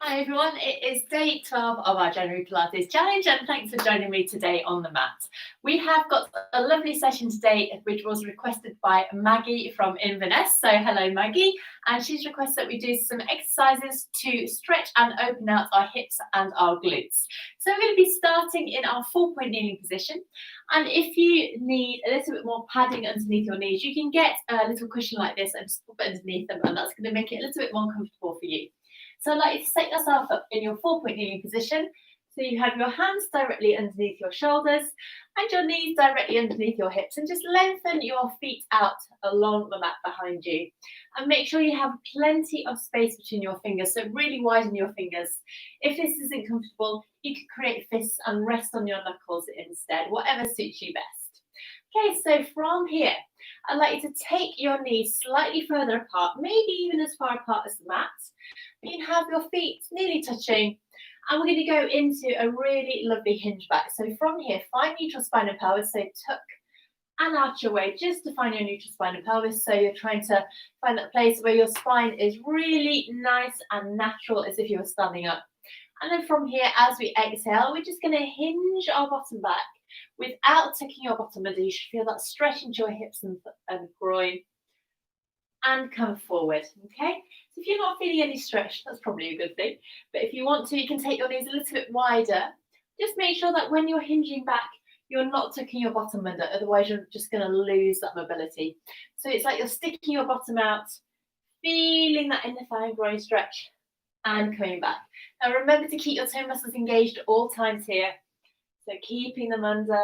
Hi everyone, it is day 12 of our January Pilates challenge and thanks for joining me today on the mat. We have got a lovely session today which was requested by Maggie from Inverness. So hello Maggie, and she's requested that we do some exercises to stretch and open out our hips and our glutes. So we're going to be starting in our 4-point kneeling position, and if you need a little bit more padding underneath your knees, you can get a little cushion like this and just put it underneath them, and that's going to make it a little bit more comfortable for you. So I'd like you to set yourself up in your 4-point kneeling position. So you have your hands directly underneath your shoulders and your knees directly underneath your hips, and just lengthen your feet out along the mat behind you. And make sure you have plenty of space between your fingers, so really widen your fingers. If this isn't comfortable, you can create fists and rest on your knuckles instead, whatever suits you best. Okay, so from here, I'd like you to take your knees slightly further apart, maybe even as far apart as the mat. You can have your feet nearly touching, and we're going to go into a really lovely hinge back. So from here, find neutral spine and pelvis, so tuck and arch your way just to find your neutral spine and pelvis. So you're trying to find that place where your spine is really nice and natural, as if you were standing up. And then from here, as we exhale, we're just going to hinge our bottom back without tucking your bottom under. You should feel that stretch into your hips and groin, and come forward. Okay, so if you're not feeling any stretch, that's probably a good thing, but if you want to, you can take your knees a little bit wider. Just make sure that when you're hinging back, you're not tucking your bottom under, otherwise you're just going to lose that mobility. So it's like you're sticking your bottom out, feeling that inner thigh and groin stretch, and coming back. Now remember to keep your toe muscles engaged at all times here, so keeping them under,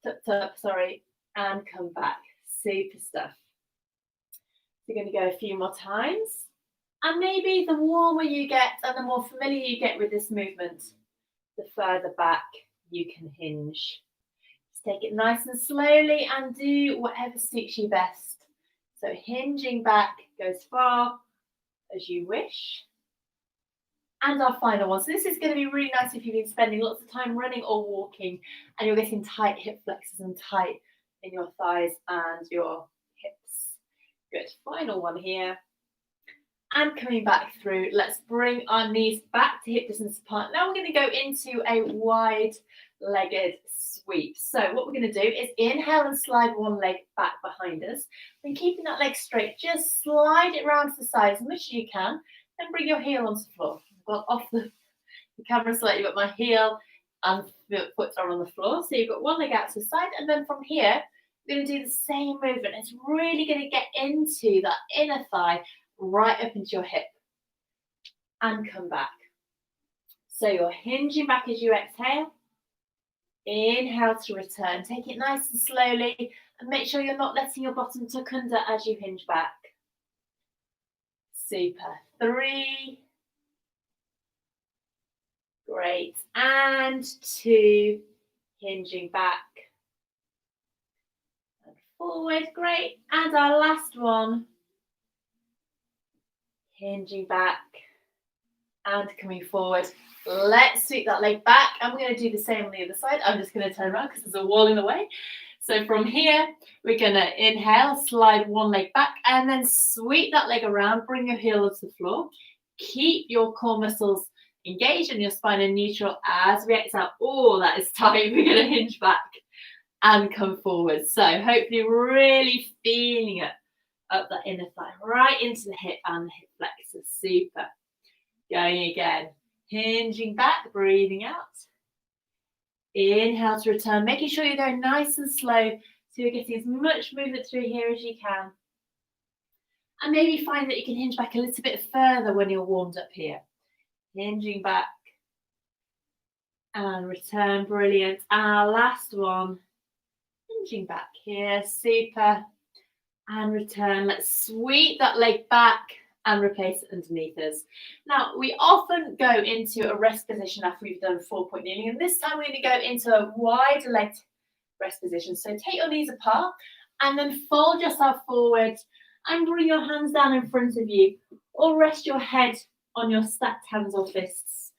tucked up, and come back. Super stuff. We're going to go a few more times, and maybe the warmer you get and the more familiar you get with this movement, the further back you can hinge. Just take it nice and slowly and do whatever suits you best. So hinging back, go as far as you wish. And our final one. So this is going to be really nice if you've been spending lots of time running or walking and you're getting tight hip flexors and tight in your thighs and your hips. Good, final one here. And coming back through, let's bring our knees back to hip distance apart. Now we're going to go into a wide-legged sweep. So what we're going to do is inhale and slide one leg back behind us. And keeping that leg straight, just slide it around to the side as much as you can. Then bring your heel onto the floor. I've got off the camera slightly, but my heel and foot are on the floor. So you've got one leg out to the side, and then from here, we're going to do the same movement. It's really going to get into that inner thigh, right up into your hip, and come back. So you're hinging back as you exhale. Inhale to return. Take it nice and slowly, and make sure you're not letting your bottom tuck under as you hinge back. Super. 3. Great. And 2. Hinging back. Forward, great, and our last one, hinging back and coming forward. Let's sweep that leg back, and we're going to do the same on the other side. I'm just going to turn around because there's a wall in the way. So from here, we're going to inhale, slide one leg back, and then sweep that leg around, bring your heel to the floor. Keep your core muscles engaged and your spine in neutral as we exhale. Oh, that is tight. We're going to hinge back and come forward. So hopefully really feeling it up that inner thigh, right into the hip and the hip flexor. Super. Going again. Hinging back, breathing out. Inhale to return, making sure you're going nice and slow so you're getting as much movement through here as you can. And maybe find that you can hinge back a little bit further when you're warmed up here. Hinging back and return, brilliant. Our last one. Hinging back here, super, and return. Let's sweep that leg back and replace it underneath us. Now, we often go into a rest position after we've done 4-point kneeling, and this time we're going to go into a wide legged rest position. So take your knees apart and then fold yourself forward and bring your hands down in front of you, or rest your head on your stacked hands or fists.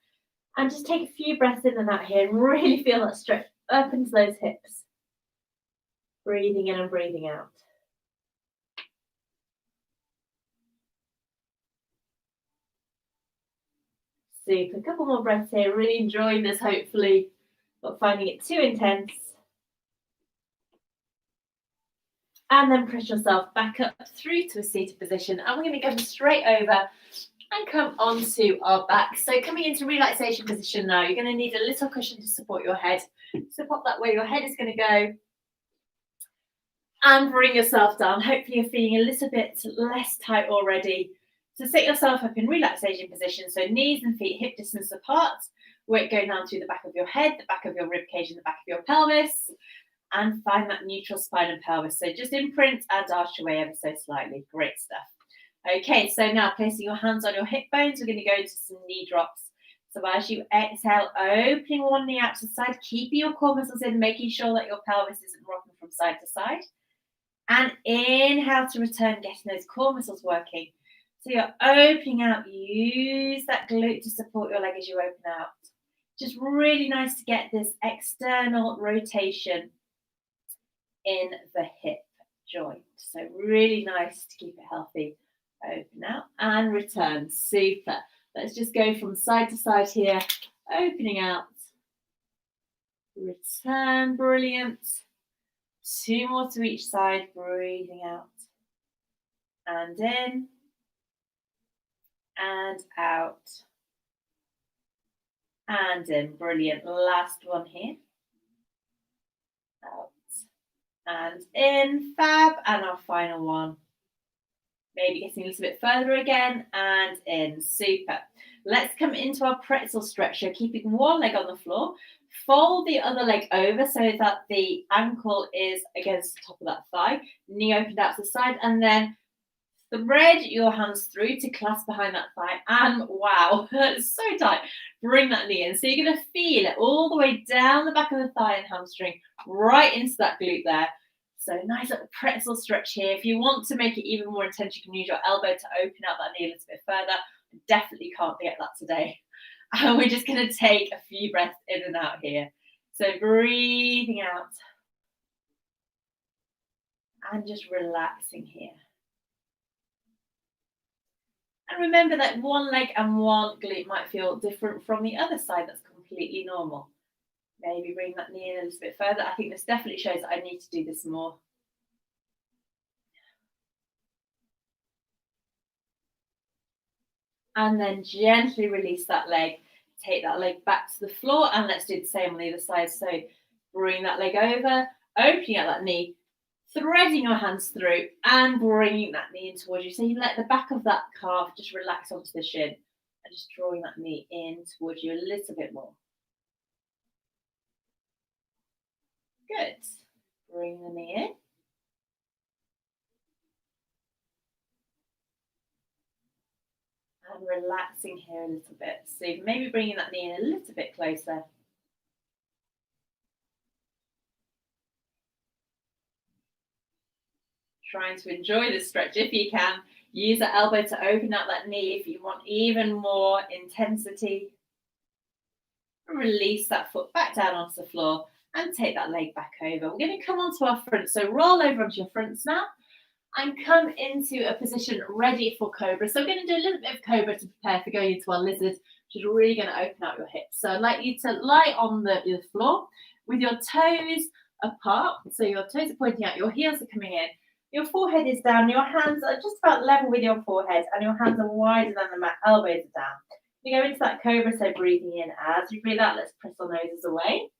And just take a few breaths in and out here and really feel that stretch up into those hips. Breathing in and breathing out. Super. A couple more breaths here. Really enjoying this, hopefully. Not finding it too intense. And then press yourself back up through to a seated position. And we're going to go straight over and come onto our back. So coming into relaxation position now, you're going to need a little cushion to support your head. So pop that where your head is going to go. And bring yourself down. Hopefully you're feeling a little bit less tight already. So set yourself up in relaxation position. So knees and feet hip distance apart. Weight going down through the back of your head, the back of your rib cage and the back of your pelvis. And find that neutral spine and pelvis. So just imprint and arch your way ever so slightly. Great stuff. Okay, so now placing your hands on your hip bones, we're going to go into some knee drops. So as you exhale, opening one knee out to the side, keeping your core muscles in, making sure that your pelvis isn't rocking from side to side. And inhale to return, getting those core muscles working. So you're opening out, use that glute to support your leg as you open out. Just really nice to get this external rotation in the hip joint. So really nice to keep it healthy. Open out and return. Super. Let's just go from side to side here. Opening out. Return. Brilliant. 2 more to each side. Breathing out. And in. And out. And in. Brilliant. Last one here. Out. And in. Fab. And our final one. Maybe getting a little bit further again and in. Super. Let's come into our pretzel stretcher, keeping one leg on the floor. Fold the other leg over so that the ankle is against the top of that thigh. Knee opened out to the side, and then thread your hands through to clasp behind that thigh. And wow, it's so tight. Bring that knee in. So you're going to feel it all the way down the back of the thigh and hamstring, right into that glute there. So nice little pretzel stretch here. If you want to make it even more intense, you can use your elbow to open out that knee a little bit further. I definitely can't get that today. And we're just going to take a few breaths in and out here. So breathing out. And just relaxing here. And remember that one leg and one glute might feel different from the other side. That's completely normal. Maybe bring that knee in a little bit further. I think this definitely shows that I need to do this more. And then gently release that leg. Take that leg back to the floor, and let's do the same on the other side. So bring that leg over, opening out that knee, threading your hands through and bringing that knee in towards you. So you let the back of that calf just relax onto the shin and just drawing that knee in towards you a little bit more. Good. Bring the knee in. And relaxing here a little bit. So maybe bringing that knee in a little bit closer. Trying to enjoy this stretch if you can. Use that elbow to open up that knee if you want even more intensity. Release that foot back down onto the floor and take that leg back over. We're going to come onto our front. So roll over onto your fronts now and come into a position ready for cobra. So we're going to do a little bit of cobra to prepare for going into our lizard, which is really going to open up your hips. So I'd like you to lie on the floor with your toes apart. So your toes are pointing out, your heels are coming in. Your forehead is down, your hands are just about level with your forehead, and your hands are wider than the mat, elbows are down. You go into that cobra, so breathing in. As you breathe out, let's press our noses away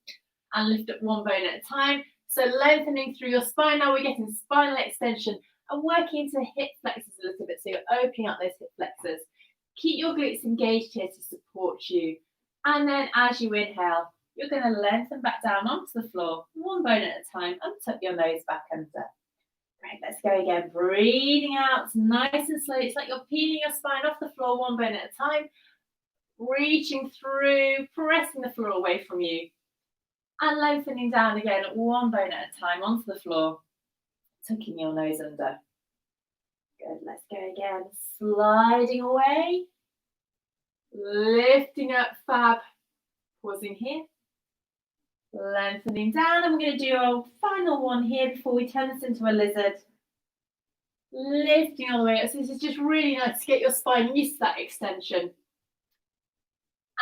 and lift up one bone at a time. So lengthening through your spine. Now we're getting spinal extension and working into hip flexors a little bit. So you're opening up those hip flexors. Keep your glutes engaged here to support you. And then as you inhale, you're going to lengthen back down onto the floor, one bone at a time, and tuck your nose back under. Right, let's go again. Breathing out nice and slow. It's like you're peeling your spine off the floor, one bone at a time. Reaching through, pressing the floor away from you. And lengthening down again, one bone at a time onto the floor. Tucking your nose under. Good, let's go again. Sliding away. Lifting up, fab. Pausing here. Lengthening down, and we're going to do our final one here before we turn this into a lizard. Lifting all the way up. So this is just really nice to get your spine used to that extension.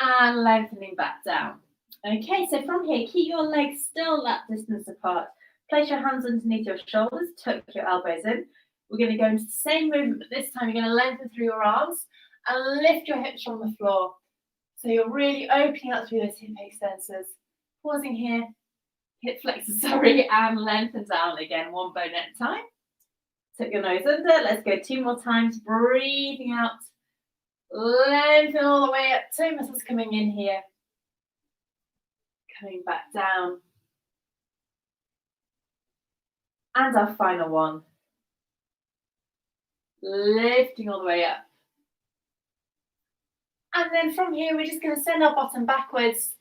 and lengthening back down. Okay, so from here, keep your legs still that distance apart. Place your hands underneath your shoulders, tuck your elbows in. We're going to go into the same movement, but this time you're going to lengthen through your arms and lift your hips from the floor. So you're really opening up through those hip extensors. Pausing here, hip flexors, sorry, and lengthen down again, one bone at a time. Tuck your nose under. Let's go 2 more times. Breathing out. Lengthen all the way up. Toe muscles coming in here. Coming back down. And our final one. Lifting all the way up. And then from here, we're just going to send our bottom backwards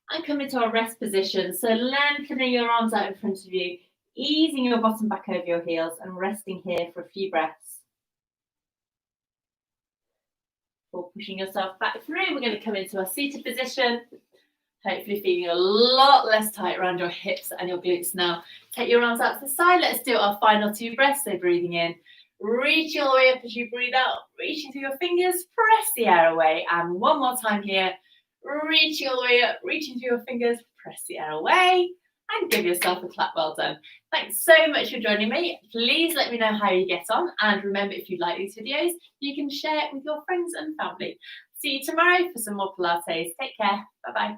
and come into our rest position. So lengthening your arms out in front of you, easing your bottom back over your heels and resting here for a few breaths. Before pushing yourself back through, we're going to come into our seated position. Hopefully feeling a lot less tight around your hips and your glutes now. Take your arms out to the side. Let's do our final 2 breaths. So breathing in, reaching all the way up as you breathe out, reaching through your fingers, press the air away. And one more time here, reaching all the way up, reaching through your fingers, press the air away, and give yourself a clap. Well done. Thanks so much for joining me. Please let me know how you get on. And remember, if you like these videos, you can share it with your friends and family. See you tomorrow for some more Pilates. Take care. Bye-bye.